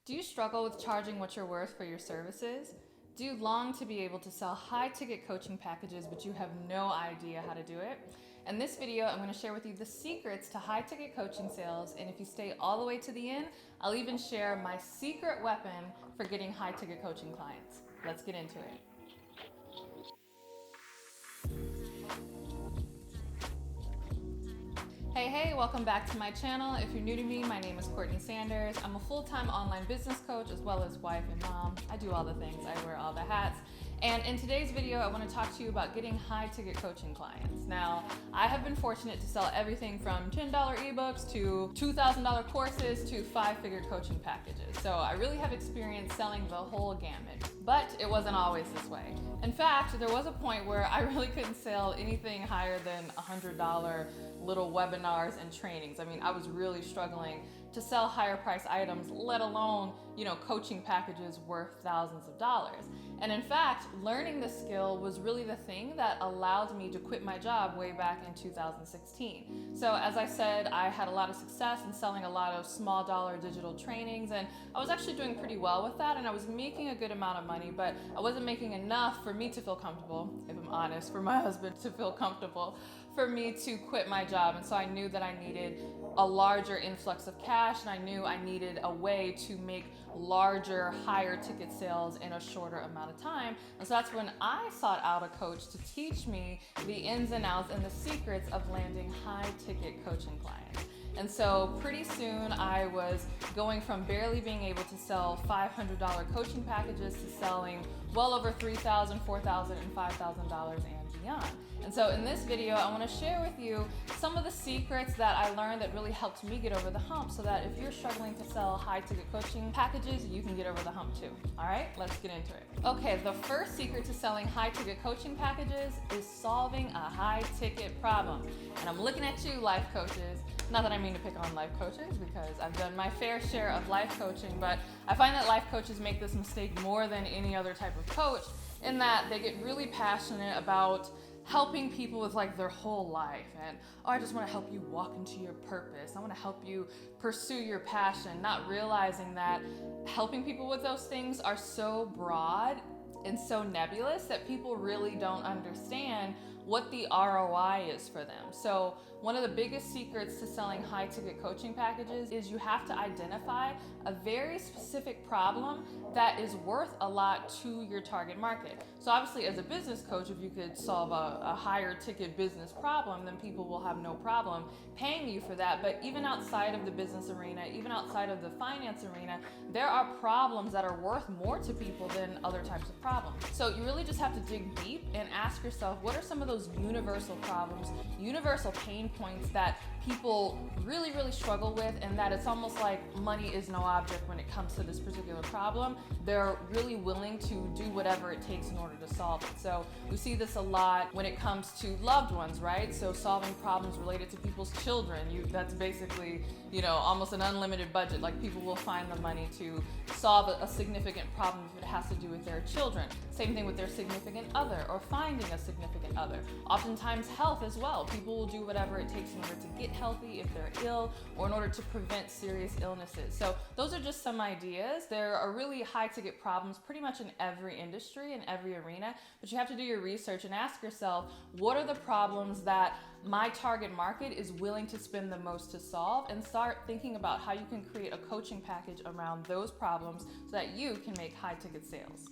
Do you struggle with charging what you're worth for your services? Do you long to be able to sell high-ticket coaching packages, but you have no idea how to do it? In this video, I'm going to share with you the secrets to high-ticket coaching sales, and if you stay all the way to the end, I'll even share my secret weapon for getting high-ticket coaching clients. Let's get into it. Hey, welcome back to my channel. If you're new to me, my name is CourtneyLSanders. I'm a full-time online business coach as well as wife and mom. I do all the things, I wear all the hats. And in today's video, I want to talk to you about getting high-ticket coaching clients. Now, I have been fortunate to sell everything from $10 ebooks to $2,000 courses to 5-figure coaching packages. So I really have experience selling the whole gamut, but it wasn't always this way. In fact, there was a point where I really couldn't sell anything higher than $100 little webinars and trainings. I mean, I was really struggling to sell higher price items, let alone, coaching packages worth thousands of dollars. And in fact, learning this skill was really the thing that allowed me to quit my job way back in 2016. So as I said, I had a lot of success in selling a lot of small dollar digital trainings, and I was actually doing pretty well with that, and I was making a good amount of money, but I wasn't making enough for me to feel comfortable, if I'm honest, for my husband to feel comfortable, for me to quit my job. And so I knew that I needed a larger influx of cash, and I knew I needed a way to make larger, higher ticket sales in a shorter amount of time. And so that's when I sought out a coach to teach me the ins and outs and the secrets of landing high ticket coaching clients. And so pretty soon I was going from barely being able to sell $500 coaching packages to selling well over $3,000, $4,000, and $5,000 and beyond. And so in this video, I want to share with you some of the secrets that I learned that really helped me get over the hump, so that if you're struggling to sell high ticket coaching packages, you can get over the hump too. All right, let's get into it. Okay, the first secret to selling high ticket coaching packages is solving a high ticket problem. And I'm looking at you, life coaches. Not that I mean to pick on life coaches, because I've done my fair share of life coaching, but I find that life coaches make this mistake more than any other type of coach, in that they get really passionate about helping people with their whole life, and I just want to help you walk into your purpose. I want to help you pursue your passion, not realizing that helping people with those things are so broad and so nebulous that people really don't understand what the ROI is for them. So one of the biggest secrets to selling high ticket coaching packages is you have to identify a very specific problem that is worth a lot to your target market. So obviously, as a business coach, if you could solve a higher ticket business problem, then people will have no problem paying you for that. But even outside of the business arena, even outside of the finance arena, there are problems that are worth more to people than other types of problems. So you really just have to dig deep and ask yourself, what are some of those universal problems, universal pain points that people really, really struggle with, and that it's almost like money is no object when it comes to this particular problem. They're really willing to do whatever it takes in order to solve it. So we see this a lot when it comes to loved ones, right? So solving problems related to people's children, that's basically, almost an unlimited budget. Like, people will find the money to solve a significant problem if it has to do with their children. Same thing with their significant other, or finding a significant other. Oftentimes health as well. People will do whatever it takes in order to get healthy if they're ill, or in order to prevent serious illnesses. So those are just some ideas. There are really high ticket problems pretty much in every industry, in every arena, but you have to do your research and ask yourself, what are the problems that my target market is willing to spend the most to solve, and start thinking about how you can create a coaching package around those problems so that you can make high ticket sales.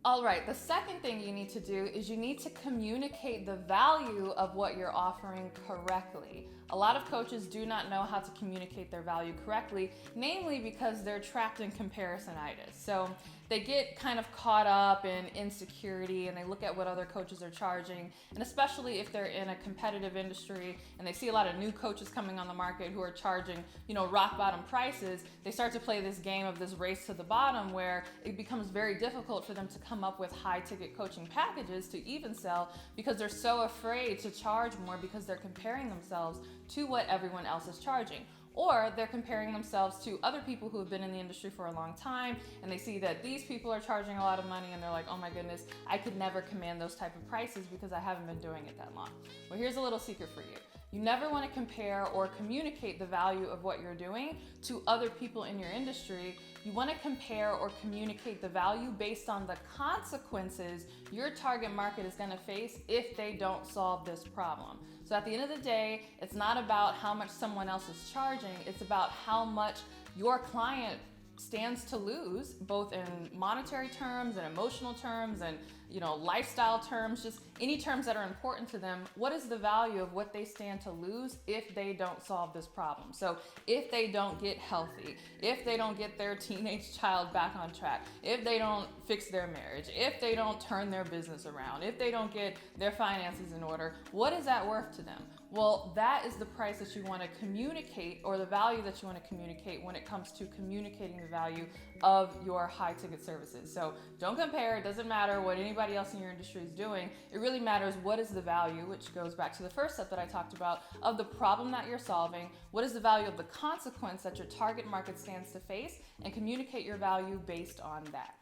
All right, the second thing you need to do is you need to communicate the value of what you're offering correctly. A lot of coaches do not know how to communicate their value correctly, namely because they're trapped in comparisonitis. So they get kind of caught up in insecurity, and they look at what other coaches are charging, and especially if they're in a competitive industry and they see a lot of new coaches coming on the market who are charging, rock bottom prices, they start to play this game of this race to the bottom, where it becomes very difficult for them to come up with high ticket coaching packages to even sell, because they're so afraid to charge more because they're comparing themselves to what everyone else is charging. Or they're comparing themselves to other people who have been in the industry for a long time, and they see that these people are charging a lot of money, and they're like, oh my goodness, I could never command those type of prices because I haven't been doing it that long. Well, here's a little secret for you. You never want to compare or communicate the value of what you're doing to other people in your industry, you want to compare or communicate the value based on the consequences your target market is going to face if they don't solve this problem. So at the end of the day, it's not about how much someone else is charging, it's about how much your client stands to lose, both in monetary terms and emotional terms and lifestyle terms, just any terms that are important to them. What is the value of what they stand to lose if they don't solve this problem? So if they don't get healthy, if they don't get their teenage child back on track, if they don't fix their marriage, if they don't turn their business around, if they don't get their finances in order, what is that worth to them? Well, that is the price that you want to communicate, or the value that you want to communicate when it comes to communicating the value of your high ticket services. So don't compare. It doesn't matter what anybody else in your industry is doing. It really matters what is the value, which goes back to the first step that I talked about, of the problem that you're solving. What is the value of the consequence that your target market stands to face, and communicate your value based on that.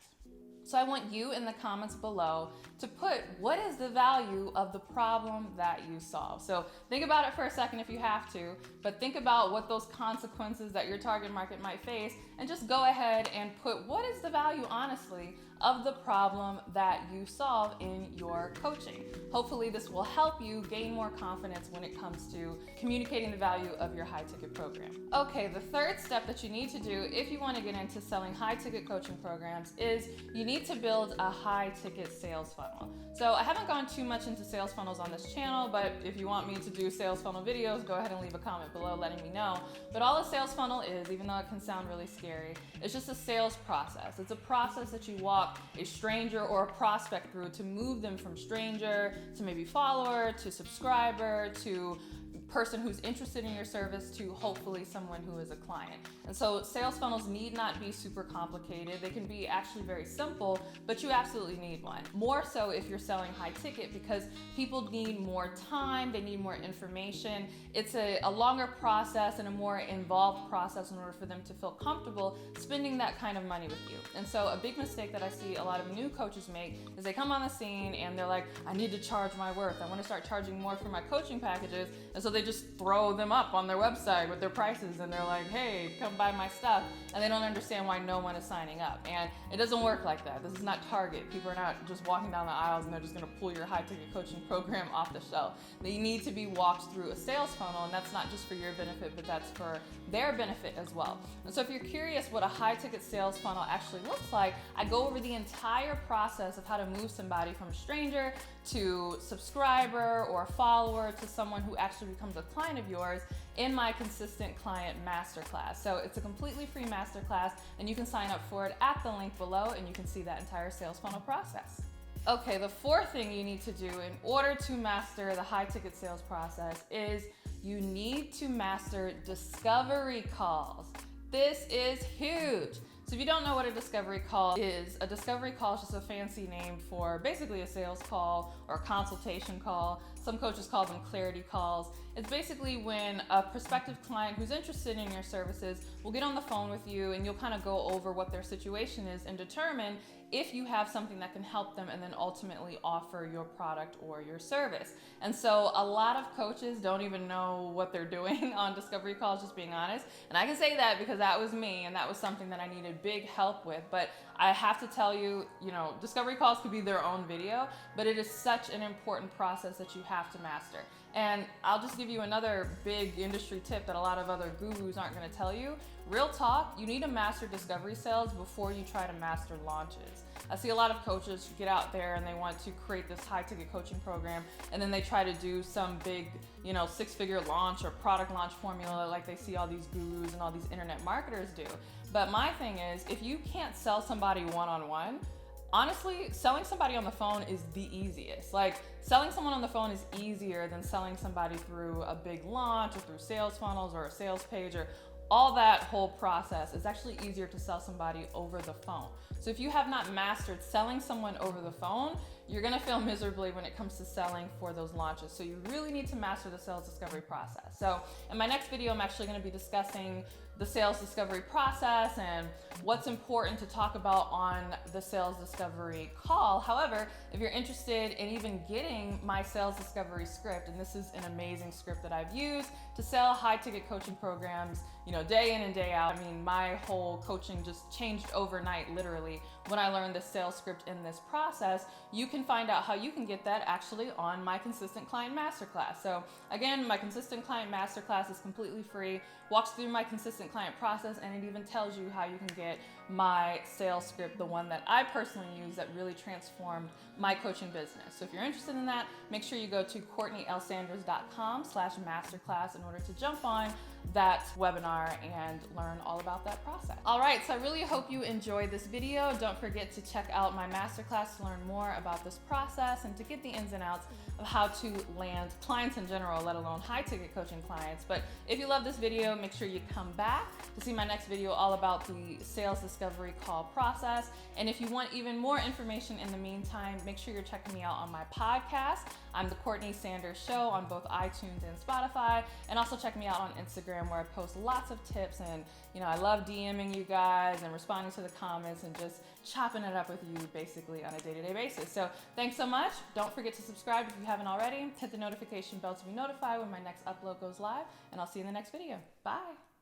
So I want you in the comments below to put what is the value of the problem that you solve. So think about it for a second if you have to, but think about what those consequences that your target market might face, and just go ahead and put what is the value, honestly, of the problem that you solve in your coaching. Hopefully this will help you gain more confidence when it comes to communicating the value of your high ticket program. Okay, the third step that you need to do if you want to get into selling high ticket coaching programs is you need to build a high ticket sales funnel. So I haven't gone too much into sales funnels on this channel, but if you want me to do sales funnel videos, go ahead and leave a comment below letting me know. But all a sales funnel is, even though it can sound really scary, it's just a sales process. It's a process that you walk a stranger or a prospect through to move them from stranger to maybe follower to subscriber to person who's interested in your service to hopefully someone who is a client. And so sales funnels need not be super complicated. They can be actually very simple, but you absolutely need one. More so if you're selling high ticket, because people need more time, they need more information. It's a longer process and a more involved process in order for them to feel comfortable spending that kind of money with you. And so a big mistake that I see a lot of new coaches make is they come on the scene and they're like, I need to charge my worth. I want to start charging more for my coaching packages. And so they just throw them up on their website with their prices, and they're like, hey, come buy my stuff. And they don't understand why no one is signing up. And it doesn't work like that. This is not Target. People are not just walking down the aisles and they're just going to pull your high ticket coaching program off the shelf. They need to be walked through a sales funnel, and that's not just for your benefit, but that's for their benefit as well. And so if you're curious what a high ticket sales funnel actually looks like, I go over the entire process of how to move somebody from a stranger to subscriber or follower to someone who actually becomes a client of yours in my Consistent Client Masterclass. So it's a completely free masterclass, and you can sign up for it at the link below, and you can see that entire sales funnel process. Okay, the fourth thing you need to do in order to master the high ticket sales process is you need to master discovery calls. This is huge. So if you don't know what a discovery call is just a fancy name for basically a sales call or a consultation call. Some coaches call them clarity calls. It's basically when a prospective client who's interested in your services will get on the phone with you, and you'll kind of go over what their situation is and determine if you have something that can help them, and then ultimately offer your product or your service. And so a lot of coaches don't even know what they're doing on discovery calls, just being honest. And I can say that because that was me, and that was something that I needed big help with. But I have to tell you, discovery calls could be their own video, but it is such an important process that you have to master. And I'll just give you another big industry tip that a lot of other gurus aren't going to tell you. Real talk, you need to master discovery sales before you try to master launches. I see a lot of coaches get out there and they want to create this high ticket coaching program, and then they try to do some big, six-figure launch or product launch formula like they see all these gurus and all these internet marketers do. But my thing is, if you can't sell somebody one-on-one, honestly, selling somebody on the phone is the easiest. Like, selling someone on the phone is easier than selling somebody through a big launch or through sales funnels or a sales page, or all that whole process is actually easier to sell somebody over the phone. So if you have not mastered selling someone over the phone, you're gonna fail miserably when it comes to selling for those launches. So you really need to master the sales discovery process. So in my next video, I'm actually gonna be discussing the sales discovery process and what's important to talk about on the sales discovery call. However, if you're interested in even getting my sales discovery script, and this is an amazing script that I've used to sell high ticket coaching programs, day in and day out. I mean, my whole coaching just changed overnight, literally, when I learned the sales script in this process. You can find out how you can get that actually on my Consistent Client Masterclass. So again, my Consistent Client Masterclass is completely free, walks through my consistent client process, and it even tells you how you can get my sales script, the one that I personally use that really transformed my coaching business. So if you're interested in that, make sure you go to CourtneyLSanders.com/masterclass in order to jump on that webinar and learn all about that process. All right, so I really hope you enjoyed this video. Don't forget to check out my masterclass to learn more about this process and to get the ins and outs of how to land clients in general, let alone high ticket coaching clients. But if you love this video, make sure you come back to see my next video all about the sales discovery call process. And if you want even more information in the meantime, make sure you're checking me out on my podcast. I'm the Courtney Sanders Show on both iTunes and Spotify. And also check me out on Instagram, where I post lots of tips, and I love DMing you guys and responding to the comments and just chopping it up with you basically on a day-to-day basis. So thanks so much. Don't forget to subscribe if you haven't already. Hit the notification bell to be notified when my next upload goes live, and I'll see you in the next video. Bye.